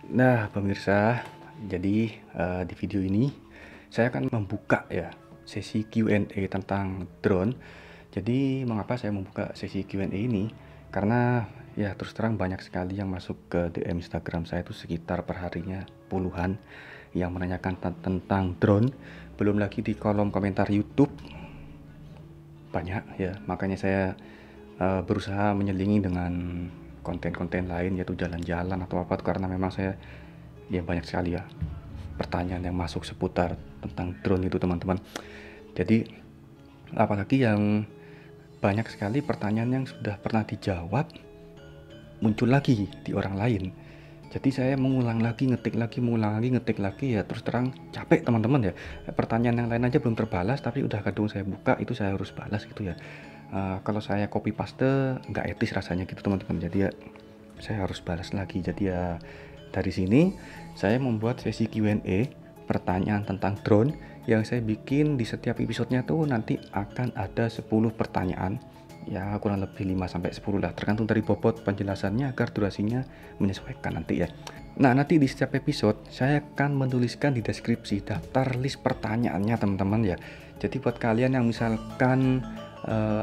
Nah, pemirsa, jadi di video ini saya akan membuka ya sesi Q&A tentang drone. Jadi mengapa saya membuka sesi Q&A ini? Karena ya terus terang banyak sekali yang masuk ke DM Instagram saya itu sekitar perharinya puluhan yang menanyakan tentang drone. Belum lagi di kolom komentar YouTube banyak ya. Makanya saya berusaha menyelingi dengan konten-konten lain yaitu jalan-jalan atau apa karena memang saya ya banyak sekali ya pertanyaan yang masuk seputar tentang drone itu teman-teman. Jadi apalagi yang banyak sekali pertanyaan yang sudah pernah dijawab muncul lagi di orang lain. Jadi saya mengulang lagi, ngetik lagi, mengulang lagi, ngetik lagi ya terus terang capek teman-teman ya. Pertanyaan yang lain aja belum terbalas tapi udah kadung saya buka itu saya harus balas gitu ya. Kalau saya copy paste nggak etis rasanya gitu teman-teman. Jadi ya saya harus balas lagi. Jadi ya dari sini saya membuat sesi Q&A pertanyaan tentang drone yang saya bikin di setiap episodenya tuh nanti akan ada 10 pertanyaan ya kurang lebih 5-10 lah tergantung dari bobot penjelasannya agar durasinya menyesuaikan nanti ya. Nah nanti di setiap episode saya akan menuliskan di deskripsi daftar list pertanyaannya teman-teman ya. Jadi buat kalian yang misalkan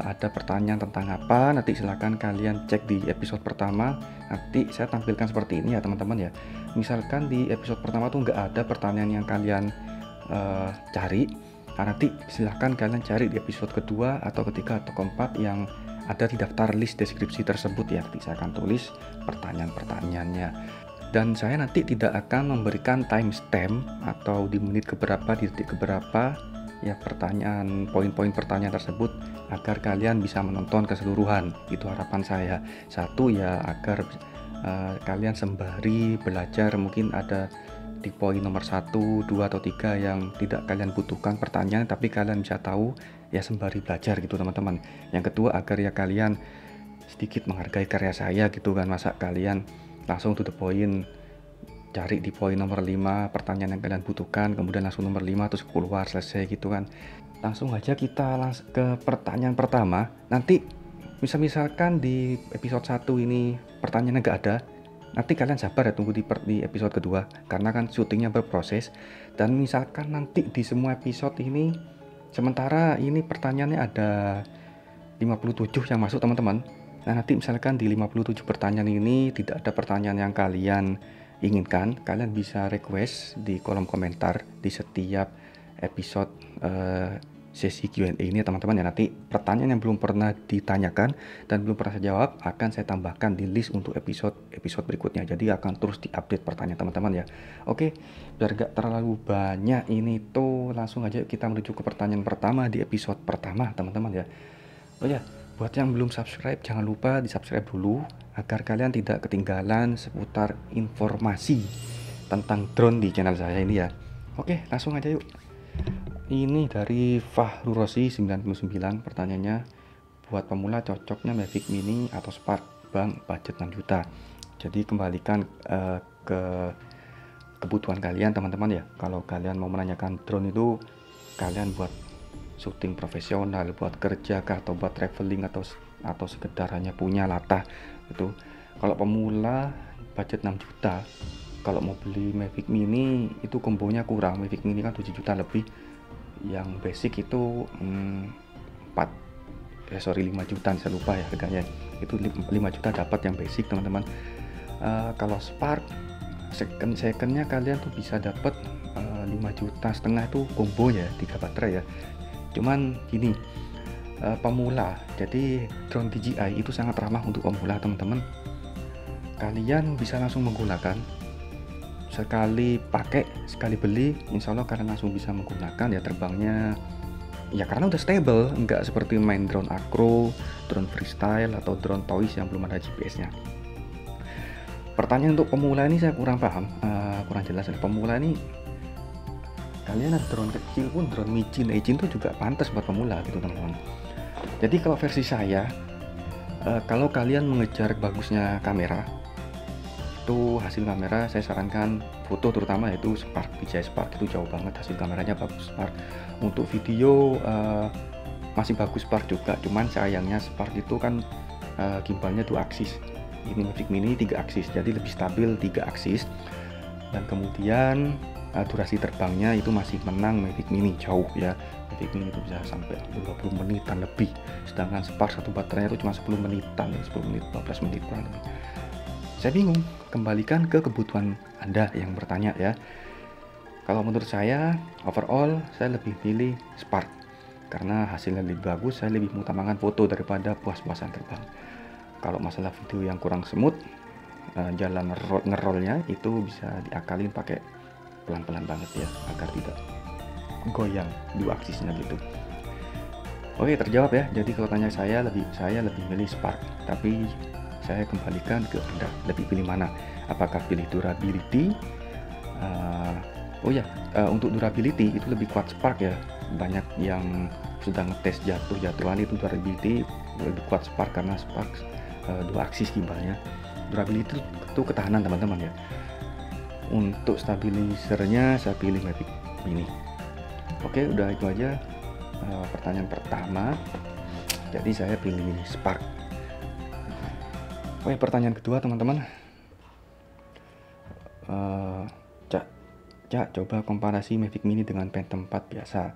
ada pertanyaan tentang apa nanti silahkan kalian cek di episode pertama. Nanti saya tampilkan seperti ini ya teman-teman ya. Misalkan di episode pertama tuh nggak ada pertanyaan yang kalian cari, nah, nanti silahkan kalian cari di episode kedua atau ketiga atau keempat yang ada di daftar list deskripsi tersebut ya. Nanti saya akan tulis pertanyaan-pertanyaannya dan saya nanti tidak akan memberikan timestamp atau di menit keberapa, di detik keberapa ya pertanyaan, poin-poin pertanyaan tersebut agar kalian bisa menonton keseluruhan. Itu harapan saya. Satu ya agar kalian sembari belajar mungkin ada di poin nomor 1, 2 atau 3 yang tidak kalian butuhkan pertanyaan tapi kalian bisa tahu ya sembari belajar gitu teman-teman. Yang kedua agar ya kalian sedikit menghargai karya saya gitu kan, masa kalian langsung to the point cari di poin nomor 5 pertanyaan yang kalian butuhkan kemudian langsung nomor 5 terus keluar selesai gitu kan. Langsung aja kita langsung ke pertanyaan pertama. Nanti misalkan di episode 1 ini pertanyaannya nggak ada, nanti kalian sabar ya tunggu di episode kedua karena kan syutingnya berproses. Dan misalkan nanti di semua episode ini sementara ini pertanyaannya ada 57 yang masuk teman-teman. Nah nanti misalkan di 57 pertanyaan ini tidak ada pertanyaan yang kalian inginkan, kalian bisa request di kolom komentar di setiap episode sesi Q&A ini teman-teman ya. Nanti pertanyaan yang belum pernah ditanyakan dan belum pernah saya jawab akan saya tambahkan di list untuk episode berikutnya. Jadi akan terus diupdate pertanyaan teman-teman ya. Oke, biar gak terlalu banyak ini tuh langsung aja kita menuju ke pertanyaan pertama di episode pertama teman-teman ya. Oh ya, buat yang belum subscribe jangan lupa di subscribe dulu agar kalian tidak ketinggalan seputar informasi tentang drone di channel saya ini ya. Oke, langsung aja yuk. Ini dari Fahru Rosi 99 pertanyaannya, buat pemula cocoknya Mavic Mini atau Spark Bang budget 6 juta. Jadi kembalikan ke kebutuhan kalian teman-teman ya. Kalau kalian mau menanyakan drone itu kalian buat syuting profesional, buat kerja kah atau buat traveling atau sekedar hanya punya latah itu. Kalau pemula budget 6 juta, kalau mau beli Mavic Mini itu kombonya kurang. Mavic Mini kan 7 juta lebih, yang basic itu 5 juta saya lupa ya harganya, itu 5 juta dapat yang basic teman-teman. Kalau Spark secondnya kalian tuh bisa dapat 5,5 juta itu combo ya 3 baterai ya. Cuman gini, pemula jadi drone DJI itu sangat ramah untuk pemula teman-teman. Kalian bisa langsung menggunakan sekali pakai, sekali beli, insya Allah kalian langsung bisa menggunakan ya terbangnya ya karena udah stable, nggak seperti main drone acro, drone freestyle atau drone toys yang belum ada GPS nya. Pertanyaan untuk pemula ini saya kurang paham, kurang jelas. Pemula ini kalian ada drone kecil pun, drone micin itu juga pantas buat pemula gitu teman-teman. Jadi kalau versi saya, kalau kalian mengejar bagusnya kamera itu hasil kamera, saya sarankan foto terutama yaitu Spark, DJI Spark itu jauh banget hasil kameranya, bagus Spark. Untuk video masih bagus Spark juga, cuman sayangnya Spark itu kan gimbalnya 2 aksis, ini Mavic Mini 3 aksis, jadi lebih stabil 3 aksis. Dan kemudian durasi terbangnya itu masih menang Mavic Mini jauh ya. Mavic Mini itu bisa sampai 20 menitan lebih, sedangkan Spark satu baterainya itu cuma 10 menitan, 10 menit 12 menit kurang lebih. Saya bingung, kembalikan ke kebutuhan Anda yang bertanya ya. Kalau menurut saya overall saya lebih pilih Spark karena hasilnya lebih bagus. Saya lebih mengutamakan foto daripada puas-puasan terbang. Kalau masalah video yang kurang smooth, jalan ngerollnya itu bisa diakalin pakai pelan-pelan banget ya, agar tidak goyang dua aksisnya gitu. Oke, terjawab ya. Jadi kalau tanya saya lebih milih Spark, tapi saya kembalikan ke Anda, lebih pilih mana? Apakah pilih durability? Untuk durability itu lebih kuat Spark ya. Banyak yang sudah ngetes jatuh-jatuhan itu durability lebih kuat Spark karena Spark dua aksis gimbalnya. Durability itu ketahanan teman-teman ya. Untuk stabilizernya saya pilih Mavic Mini. Oke, udah itu aja pertanyaan pertama. Jadi saya pilih Spark. Oke, pertanyaan kedua teman-teman. Cak, coba komparasi Mavic Mini dengan Phantom 4 biasa.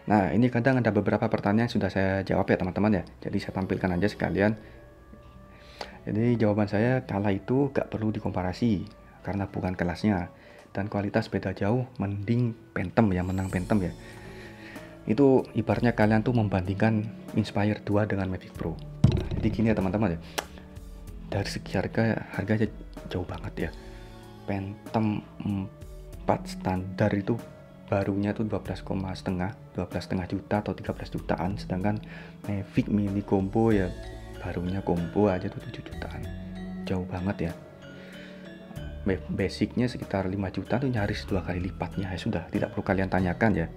Nah, ini kadang ada beberapa pertanyaan yang sudah saya jawab ya teman-teman ya. Jadi saya tampilkan aja sekalian. Jadi jawaban saya kala itu gak perlu dikomparasi karena bukan kelasnya, dan kualitas beda jauh, mending Phantom ya, menang Phantom ya. Itu ibaratnya kalian tuh membandingkan Inspire 2 dengan Mavic Pro. Jadi gini ya teman-teman ya, dari segi harga jauh banget ya. Phantom 4 standar itu barunya tuh 12,5 juta atau 13 jutaan, sedangkan Mavic Mini combo ya barunya combo aja tuh 7 jutaan. Jauh banget ya. Basicnya sekitar 5 juta tuh nyaris 2 kali lipatnya. Ya sudah, tidak perlu kalian tanyakan ya,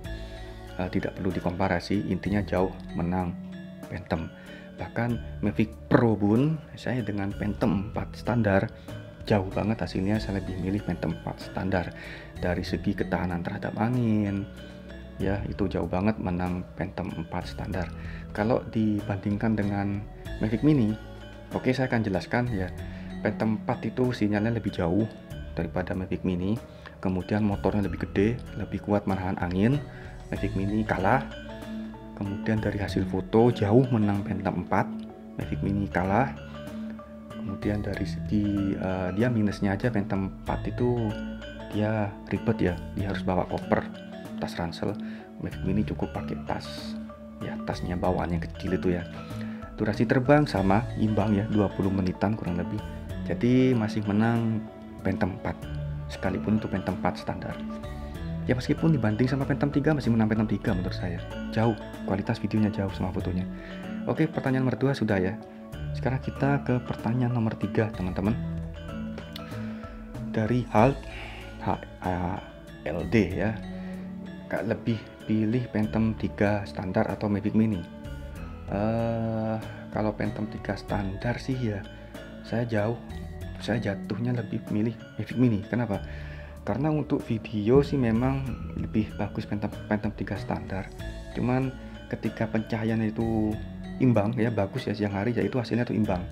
tidak perlu dikomparasi, intinya jauh menang Phantom. Bahkan Mavic Pro pun saya dengan Phantom 4 standar jauh banget hasilnya, saya lebih milih Phantom 4 standar. Dari segi ketahanan terhadap angin ya, itu jauh banget menang Phantom 4 standar. Kalau dibandingkan dengan Mavic Mini, oke, saya akan jelaskan ya. Phantom 4 itu sinyalnya lebih jauh daripada Mavic Mini, kemudian motornya lebih gede, lebih kuat menahan angin. Mavic Mini kalah. Kemudian dari hasil foto jauh menang Phantom 4, Mavic Mini kalah. Kemudian dari segi dia minusnya aja, Phantom 4 itu dia ribet ya, dia harus bawa koper, tas ransel. Mavic Mini cukup pakai tas ya, tasnya bawaan yang kecil itu ya. Durasi terbang sama, imbang ya, 20 menitan kurang lebih. Jadi masih menang Phantom 4 sekalipun itu Phantom 4 standar. Ya meskipun dibanding sama Phantom 3 masih menang Phantom 3 menurut saya. Jauh, kualitas videonya jauh sama fotonya. Oke, pertanyaan nomor 2 sudah ya. Sekarang kita ke pertanyaan nomor 3 teman-teman. Dari HLD ya. Kak lebih pilih Phantom 3 standar atau Mavic Mini? Kalau Phantom 3 standar sih ya, saya jatuhnya lebih milih Mavic Mini. Kenapa? Karena untuk video sih memang lebih bagus Phantom 3 standar. Cuman ketika pencahayaan itu imbang ya, bagus ya siang hari ya, itu hasilnya tuh imbang.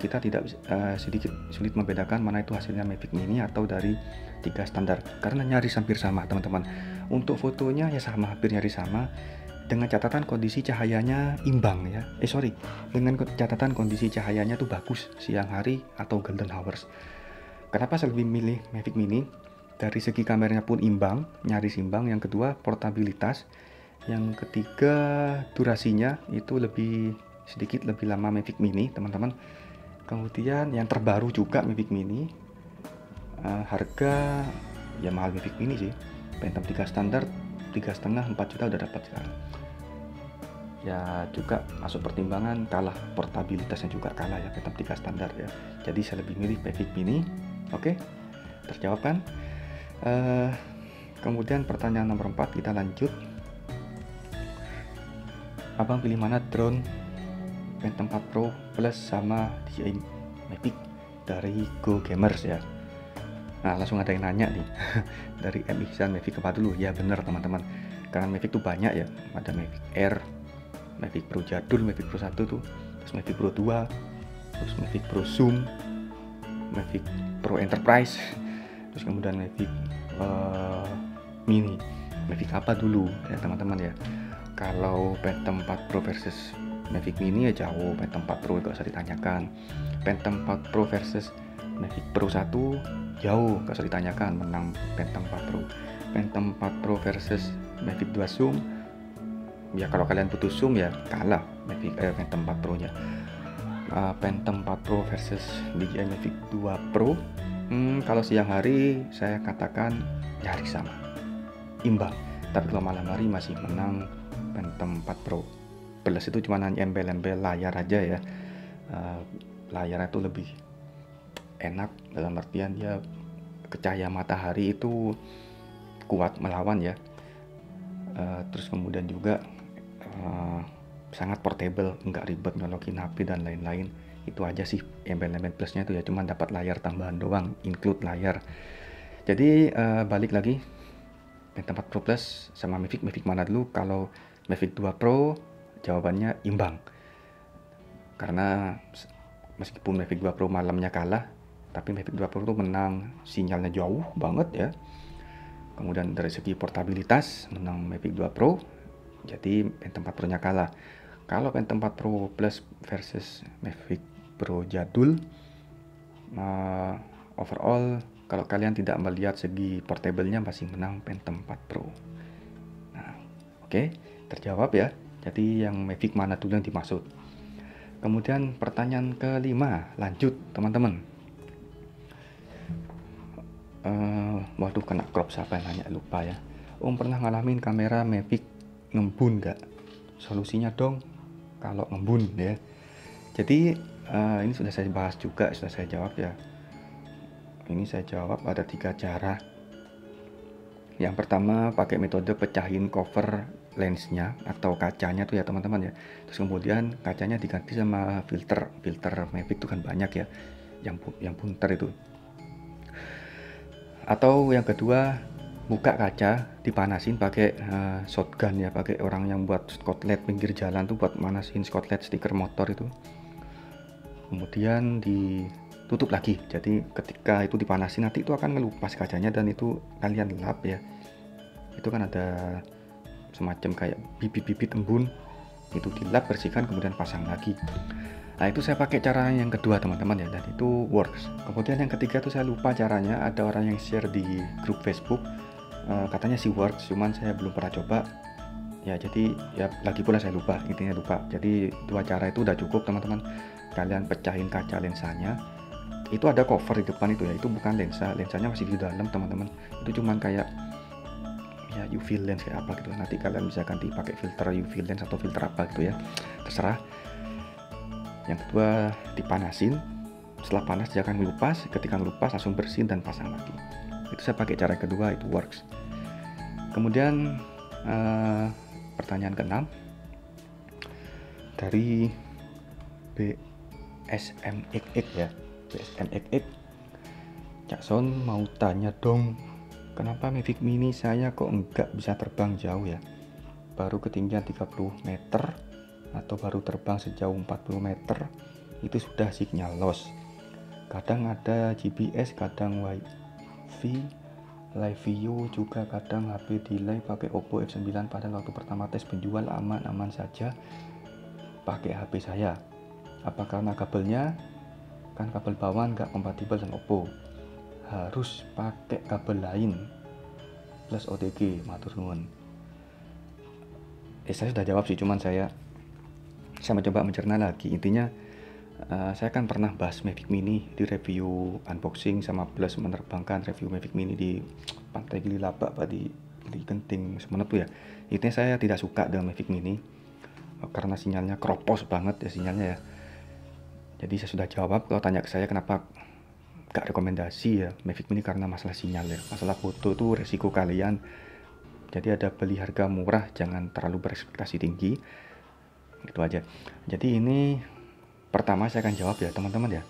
Kita tidak sedikit sulit membedakan mana itu hasilnya Mavic Mini atau dari 3 standar karena nyaris hampir sama teman-teman. Untuk fotonya ya sama, hampir nyaris sama, dengan catatan kondisi cahayanya imbang ya. Dengan catatan kondisi cahayanya tuh bagus siang hari atau golden hours. Kenapa saya lebih milih Mavic Mini? Dari segi kameranya pun imbang, nyaris imbang. Yang kedua, portabilitas. Yang ketiga, durasinya itu sedikit lebih lama Mavic Mini, teman-teman. Kemudian yang terbaru juga Mavic Mini. Harga ya mahal Mavic Mini sih. Phantom 3 standar 3,5 4 juta udah dapat sekarang. Ya juga masuk pertimbangan, kalah portabilitasnya juga kalah ya Phantom 3 standar ya. Jadi saya lebih milih Mavic Mini. Oke, terjawab kan? Kemudian pertanyaan nomor 4 kita lanjut. Abang pilih mana drone Phantom 4 Pro Plus sama DJI Mavic dari Go Gamers ya? Nah, langsung ada yang nanya nih dari M Ihsan, Mavic apa dulu? Ya bener teman-teman, karena Mavic tuh banyak ya, ada Mavic Air, Mavic Pro jadul, Mavic Pro 1 tuh, terus Mavic Pro 2, terus Mavic Pro Zoom, Mavic Pro Enterprise. terus kemudian Mavic Mini. Mavic apa dulu ya teman-teman ya? Kalau Phantom 4 Pro versus Mavic Mini ya jauh, Phantom 4 Pro gak usah ditanyakan. Phantom 4 Pro versus Mavic Pro 1 jauh, gak usah ditanyakan, menang Phantom 4 Pro. Phantom 4 Pro versus Mavic 2 Zoom, ya kalau kalian butuh zoom ya kalah Mavic Phantom 4 Pro nya. Phantom 4 Pro versus DJI Mavic 2 Pro, kalau siang hari saya katakan nyaris sama, imbang. Tapi kalau malam hari masih menang Phantom 4 Pro Plus. Itu cuma hanya embel-embel layar aja ya. Layarnya itu lebih enak dalam artian dia cahaya matahari itu kuat melawan ya. Terus kemudian juga sangat portable, nggak ribet nyolokin HP dan lain-lain. Itu aja sih embel-embel plusnya itu ya, cuma dapat layar tambahan doang, include layar. Jadi balik lagi, Phantom 4 Pro Plus sama Mavic mana dulu? Kalau Mavic 2 Pro jawabannya imbang, karena meskipun Mavic 2 Pro malamnya kalah, tapi Mavic 2 Pro itu menang, sinyalnya jauh banget ya. Kemudian dari segi portabilitas menang Mavic 2 Pro, jadi Phantom 4 Pro nya kalah. Kalau Phantom 4 Pro Plus versus Mavic Pro jadul, overall kalau kalian tidak melihat segi portable-nya masih menang Phantom 4 Pro. Nah, oke, terjawab ya. Jadi yang Mavic mana dulu yang dimaksud. Kemudian pertanyaan kelima, lanjut teman-teman. Waduh, kena crop, siapa yang nanya, lupa ya. Om pernah ngalamin kamera Mavic ngembun nggak? Solusinya dong kalau ngembun ya. Jadi ini sudah saya bahas juga, sudah saya jawab ya. Ini saya jawab ada 3 cara. Yang pertama pakai metode pecahin cover lensnya atau kacanya tuh ya teman-teman ya. Terus kemudian kacanya diganti sama filter Mavic itu kan banyak ya, yang punter itu. Atau yang kedua, buka kaca dipanasin pakai shotgun ya, pakai orang yang buat skotlet pinggir jalan tuh buat manasin skotlet stiker motor itu. Kemudian ditutup lagi, jadi ketika itu dipanasin nanti itu akan ngelupas kacanya dan itu kalian lap ya. Itu kan ada semacam kayak bibit-bibit embun, itu dilap, bersihkan, kemudian pasang lagi. Nah itu saya pakai cara yang kedua teman-teman ya, dan itu works. Kemudian yang ketiga tuh saya lupa caranya, ada orang yang share di grup Facebook, katanya sih works, cuman saya belum pernah coba ya. Jadi ya lagi pula saya lupa, intinya lupa. Jadi 2 cara itu udah cukup teman-teman. Kalian pecahin kaca lensanya, itu ada cover di depan itu ya, itu bukan lensanya masih di dalam teman-teman. Itu cuman kayak ya UV lens kayak apa gitu. Nanti kalian bisa ganti pakai filter UV lens atau filter apa gitu ya, terserah. Yang kedua dipanasin, setelah panas dia akan ngelupas, ketika ngelupas langsung bersihin dan pasang lagi. Itu saya pakai cara kedua, itu works. Kemudian pertanyaan ke-6 dari BSMXX ya, BSMXX. Cak Son mau tanya dong, kenapa Mavic Mini saya kok enggak bisa terbang jauh ya? Baru ketinggian 30 meter atau baru terbang sejauh 40 meter itu sudah signal loss. Kadang ada GPS, kadang Wi-Fi, live view, juga kadang HP delay pakai Oppo F9, padahal waktu pertama tes penjual aman-aman saja pakai HP saya. Apa karena kabelnya? Kan kabel bawaan nggak kompatibel dengan Oppo, harus pakai kabel lain plus OTG, matur nuwun. Saya sudah jawab sih, cuman saya mencoba mencerna lagi. Intinya saya kan pernah bahas Mavic Mini di review unboxing sama plus menerbangkan review Mavic Mini di Pantai Gili Labak, di Genting Sumenep ya. Intinya saya tidak suka dengan Mavic Mini karena sinyalnya kropos banget ya sinyalnya ya. Jadi saya sudah jawab. Kalau tanya ke saya kenapa gak rekomendasi ya Mavic Mini, karena masalah sinyal ya. Masalah foto itu resiko kalian. Jadi ada beli harga murah, jangan terlalu berekspektasi tinggi. Gitu aja. Jadi ini pertama saya akan jawab ya teman-teman ya.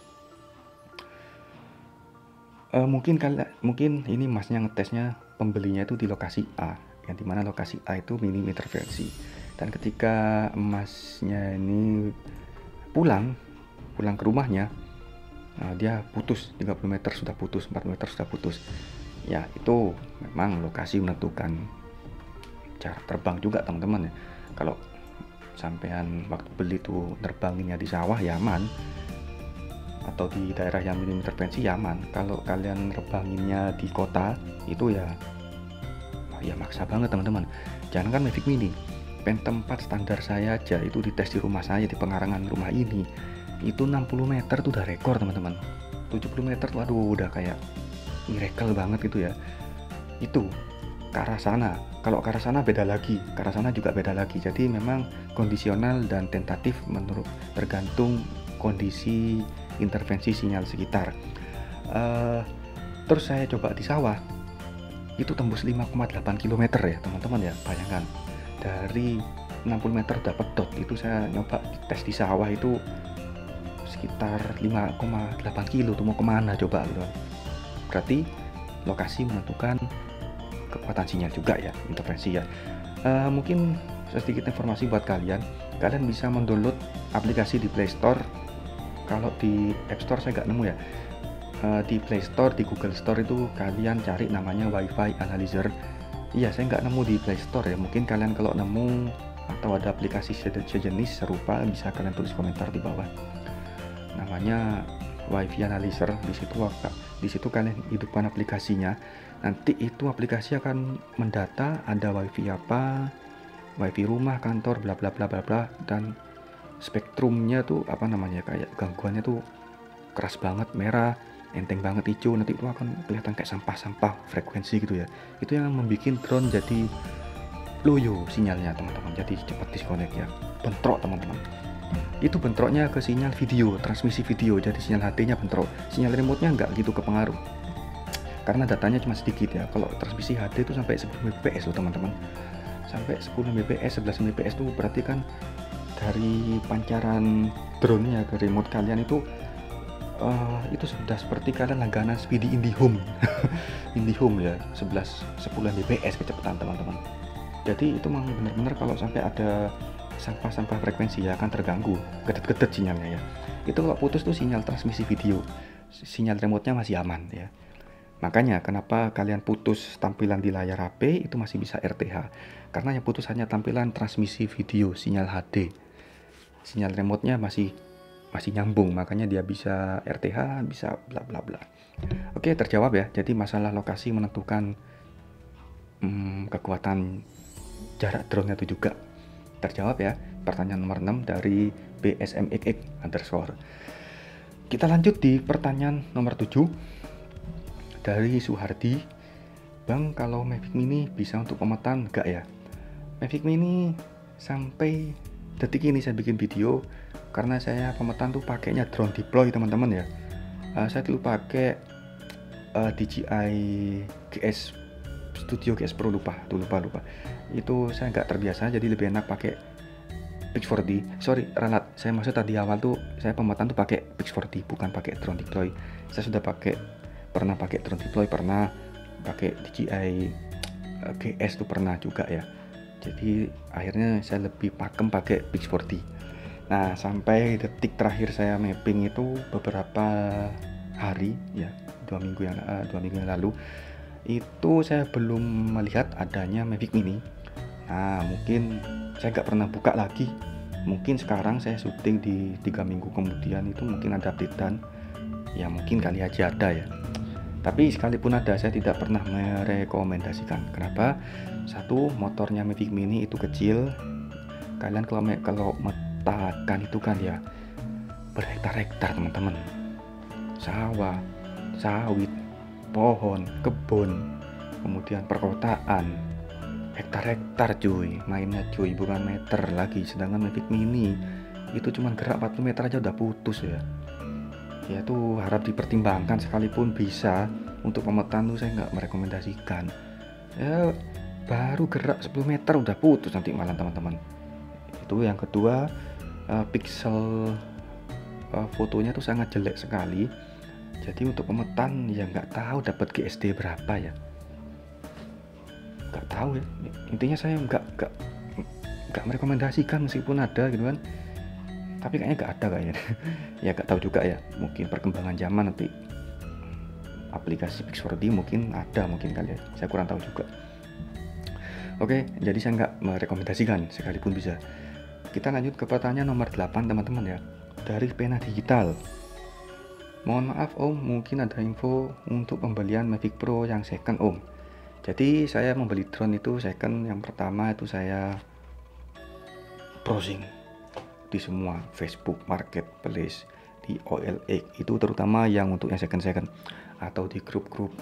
Mungkin ini masnya ngetesnya pembelinya itu di lokasi A, yang dimana lokasi A itu minim interferensi. Dan ketika masnya ini pulang ke rumahnya, dia putus 30 meter sudah putus, 4 meter sudah putus. Ya itu memang lokasi menentukan cara terbang juga teman-teman ya. Kalau sampean waktu beli tuh nerbanginnya di sawah ya aman, atau di daerah yang minim intervensi ya aman. Kalau kalian nerbanginnya di kota itu ya maksa banget teman-teman. Jangan kan Mavic Mini, Phantom 4 standar saya aja itu dites di rumah saya, di pengarangan rumah ini itu 60 meter tuh udah rekor teman-teman. 70 meter tuh aduh udah kayak miracle banget gitu ya. Itu ke arah sana. Kalau ke arah sana beda lagi, ke arah sana juga beda lagi. Jadi memang kondisional dan tentatif menurut tergantung kondisi intervensi sinyal sekitar. Terus saya coba di sawah itu tembus 5,8 km ya teman-teman ya. Bayangkan dari 60 meter dapat dot, itu saya nyoba tes di sawah itu sekitar 5,8 kilo tuh mau kemana coba gitu. Berarti lokasi menentukan kekuatan sinyal juga ya, intervensi ya. Mungkin sedikit informasi buat kalian bisa mendownload aplikasi di Play Store. Kalau di App Store saya nggak nemu ya. Di Play Store, di Google Store itu kalian cari namanya Wi-Fi Analyzer. Iya, saya nggak nemu di Play Store ya. Mungkin kalian kalau nemu atau ada aplikasi sejenis serupa bisa kalian tulis komentar di bawah. Namanya Wi-Fi Analyzer. Di situ kalian hidupkan aplikasinya. Nanti itu aplikasi akan mendata ada WiFi apa, WiFi rumah, kantor, bla bla bla bla bla, dan spektrumnya tuh apa namanya, kayak gangguannya tuh keras banget merah, enteng banget hijau. Nanti itu akan kelihatan kayak sampah-sampah frekuensi gitu ya. Itu yang membuat drone jadi loyo sinyalnya teman-teman, jadi cepat disconnect ya, bentrok teman-teman. Itu bentroknya ke sinyal video, transmisi video, jadi sinyal HD-nya bentrok, sinyal remote-nya nggak gitu kepengaruh karena datanya cuma sedikit ya. Kalau transmisi HD itu sampai 10 Mbps loh teman-teman, sampai 10 Mbps, 11 Mbps tuh berarti kan dari pancaran drone-nya ke remote kalian itu sudah seperti kalian langganan Speedy IndiHome IndiHome ya, 10 Mbps kecepatan teman-teman. Jadi itu memang benar-benar kalau sampai ada sampah-sampah frekuensi ya akan terganggu, gedet-gedet sinyalnya ya. Itu kalau putus tuh sinyal transmisi video, sinyal remote-nya masih aman ya. Makanya kenapa kalian putus tampilan di layar HP itu masih bisa RTH, karena yang putus hanya tampilan transmisi video sinyal HD, sinyal remote-nya masih nyambung, makanya dia bisa RTH, bisa bla bla bla. Oke, terjawab ya. Jadi masalah lokasi menentukan kekuatan jarak drone itu juga terjawab ya. Pertanyaan nomor 6 dari BSMXX_. Kita lanjut di pertanyaan nomor 7 dari Suhardi. Bang, kalau Mavic Mini bisa untuk pemetaan enggak ya? Mavic Mini sampai detik ini saya bikin video karena saya pemetaan tuh pakainya drone deploy teman-teman ya. Saya dulu pakai DJI GS Studio GS Pro, lupa. Itu saya nggak terbiasa, jadi lebih enak pakai Pix4D. Sorry, ralat. Saya maksud tadi awal tuh saya pemetaan tuh pakai Pix4D, bukan pakai drone deploy. Saya sudah pernah pakai drone deploy, pernah pakai DJI GS tuh pernah juga ya. Jadi akhirnya saya lebih pakem pakai Pix4D. Nah, sampai detik terakhir saya mapping itu beberapa hari ya, 2 minggu yang lalu itu saya belum melihat adanya Mavic Mini. Nah, mungkin saya nggak pernah buka lagi. Mungkin sekarang saya syuting di 3 minggu kemudian itu mungkin ada updatean ya, mungkin kali aja ada ya. Tapi sekalipun ada, saya tidak pernah merekomendasikan. Kenapa? Satu, motornya Mavic Mini itu kecil. Kalian kalau metakan itu kan ya berhektar-hektar teman-teman. Sawah, sawit, pohon, kebun, kemudian perkotaan, hektar-hektar cuy, mainnya cuy, bukan meter lagi. Sedangkan Mavic Mini itu cuma gerak 40 meter aja udah putus ya. Ya itu harap dipertimbangkan, sekalipun bisa untuk pemetaan tuh saya nggak merekomendasikan ya, baru gerak 10 meter udah putus nanti malam teman-teman. Itu yang kedua, pixel fotonya tuh sangat jelek sekali. Jadi untuk pemetaan ya nggak tahu dapat GSD berapa ya, nggak tahu ya. Intinya saya nggak merekomendasikan meskipun ada gitu kan. tapi kayaknya nggak ada kayaknya. Ya nggak tahu juga ya, mungkin perkembangan zaman nanti aplikasi Pixworthy mungkin ada, mungkin kali ya, saya kurang tahu juga. Oke, jadi saya nggak merekomendasikan sekalipun bisa. Kita lanjut ke pertanyaan nomor 8 teman-teman ya, dari Pena Digital. Mohon maaf Om, mungkin ada info untuk pembelian Mavic Pro yang second Om. Jadi saya membeli drone itu second, yang pertama itu saya browsing di semua Facebook Marketplace, di OLX itu terutama yang untuk yang second atau di grup-grup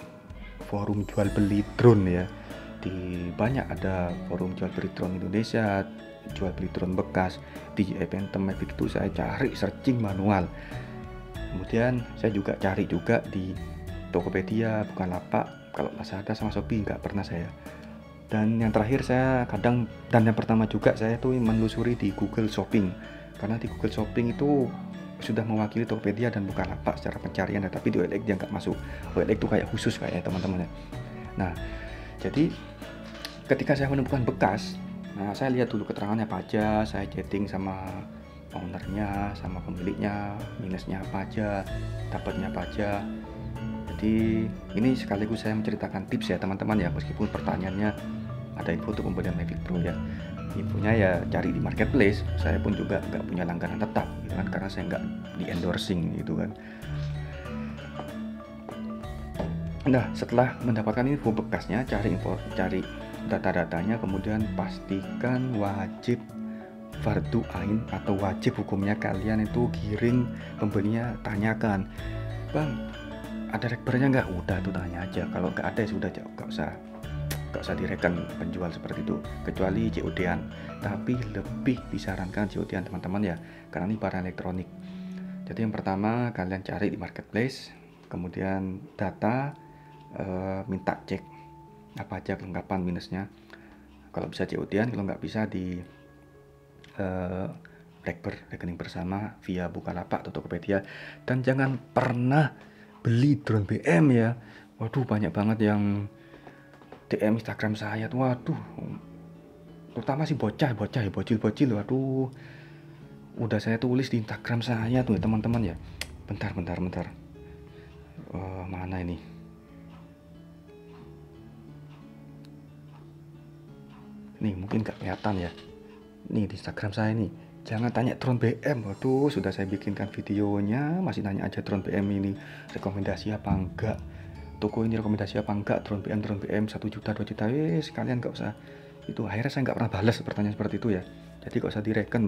forum jual beli drone ya. Di banyak ada forum jual beli drone Indonesia, jual beli drone bekas. Di Phantom Mavic itu saya cari searching manual. Kemudian saya juga cari juga di Tokopedia, Bukalapak, kalau Lazada sama Shopee nggak pernah saya. Dan yang terakhir saya kadang, dan yang pertama juga saya tuh menelusuri di Google Shopping, karena di Google Shopping itu sudah mewakili Tokopedia dan Bukalapak secara pencarian, tapi di OLX dia nggak masuk. OLX itu kayak khusus kayak teman-teman ya. Nah, jadi ketika saya menemukan bekas, nah saya lihat dulu keterangannya apa aja, saya chatting sama ownernya, sama pemiliknya, minusnya apa aja, dapatnya apa aja. Jadi ini sekaligus saya menceritakan tips ya teman-teman ya, meskipun pertanyaannya ada info untuk pembelian Mavic Pro ya. Infonya ya cari di marketplace. Saya pun juga nggak punya langganan tetap gitu kan, karena saya nggak di endorsing gitu kan. Nah, setelah mendapatkan info bekasnya, cari data-datanya, kemudian pastikan wajib fardu ain atau wajib hukumnya kalian itu giring pembelinya, tanyakan, Bang, ada rekbernya nggak? Udah tuh tanya aja. Kalau nggak ada ya sudah, nggak usah direken penjual seperti itu, kecuali COD-an. Tapi lebih disarankan COD-an teman-teman ya, karena ini barang elektronik. Jadi yang pertama kalian cari di marketplace, kemudian data, minta cek apa aja kelengkapan minusnya. Kalau bisa COD-an, kalau nggak bisa di Blackbird, rekening bersama via Bukalapak atau Tokopedia. Dan jangan pernah beli drone BM ya. Waduh, banyak banget yang DM Instagram saya tuh, waduh, terutama sih bocil, waduh, udah saya tulis di Instagram saya tuh ya teman-teman ya. Bentar, mana ini? Nih mungkin gak kelihatan ya. Nih di Instagram saya nih, jangan tanya drone BM. Waduh, sudah saya bikinkan videonya, masih nanya aja drone BM ini rekomendasi apa enggak, toko ini rekomendasi apa enggak, drone BM 1 juta 2 juta, sekalian gak usah itu. Akhirnya saya nggak pernah balas pertanyaan seperti itu ya. Jadi gak usah direken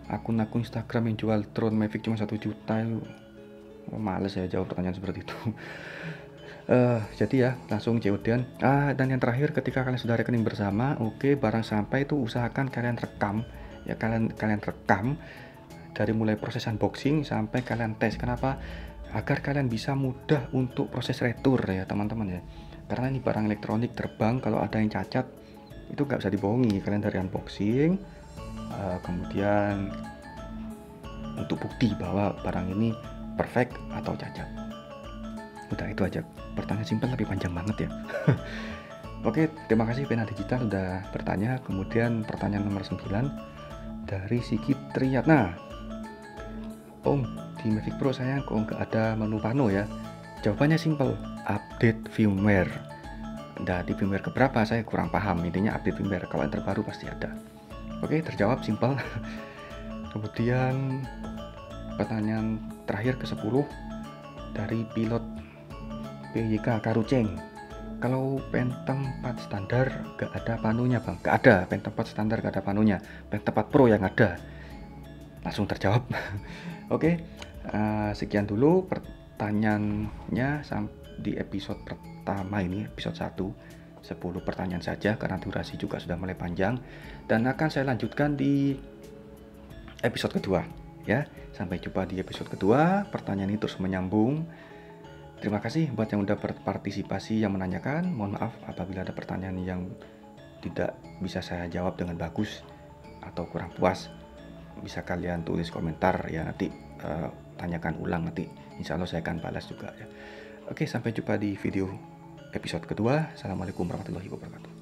akun-akun Instagram yang jual drone Mavic cuma 1 juta itu. Males saya jawab pertanyaan seperti itu. Jadi ya langsung COD-an. Dan yang terakhir, ketika kalian sudah rekening bersama, oke, barang sampai itu usahakan kalian rekam ya, kalian rekam dari mulai proses unboxing sampai kalian tes. Kenapa? Agar kalian bisa mudah untuk proses retur ya teman-teman ya, karena ini barang elektronik terbang, kalau ada yang cacat itu nggak bisa dibohongi. Kalian dari unboxing, kemudian untuk bukti bahwa barang ini perfect atau cacat. Udah itu aja, pertanyaan simpel tapi panjang banget ya. Oke, terima kasih Pena Digital sudah bertanya. Kemudian pertanyaan nomor 9 dari Sigit Triyatna. Om, di Mavic Pro saya kok nggak ada menu pano ya? Jawabannya simpel, update firmware. Nah, di firmware keberapa saya kurang paham, intinya update firmware. Kalau yang terbaru pasti ada. Oke, terjawab simpel. Kemudian pertanyaan terakhir ke-10 dari pilot PYK Karuceng. Kalau Phantom 4 standar gak ada panonya Bang? Gak ada, Phantom 4 standar gak ada panonya, Phantom 4 Pro yang ada. Langsung terjawab. Oke, sekian dulu pertanyaannya di episode pertama ini, episode 1. 10 pertanyaan saja karena durasi juga sudah mulai panjang, dan akan saya lanjutkan di episode kedua ya. Sampai jumpa di episode kedua, pertanyaan ini terus menyambung. Terima kasih buat yang udah berpartisipasi, yang menanyakan. Mohon maaf apabila ada pertanyaan yang tidak bisa saya jawab dengan bagus atau kurang puas. Bisa kalian tulis komentar ya, nanti tanyakan ulang, nanti insya Allah saya akan balas juga ya. Oke, sampai jumpa di video episode kedua. Assalamualaikum warahmatullahi wabarakatuh.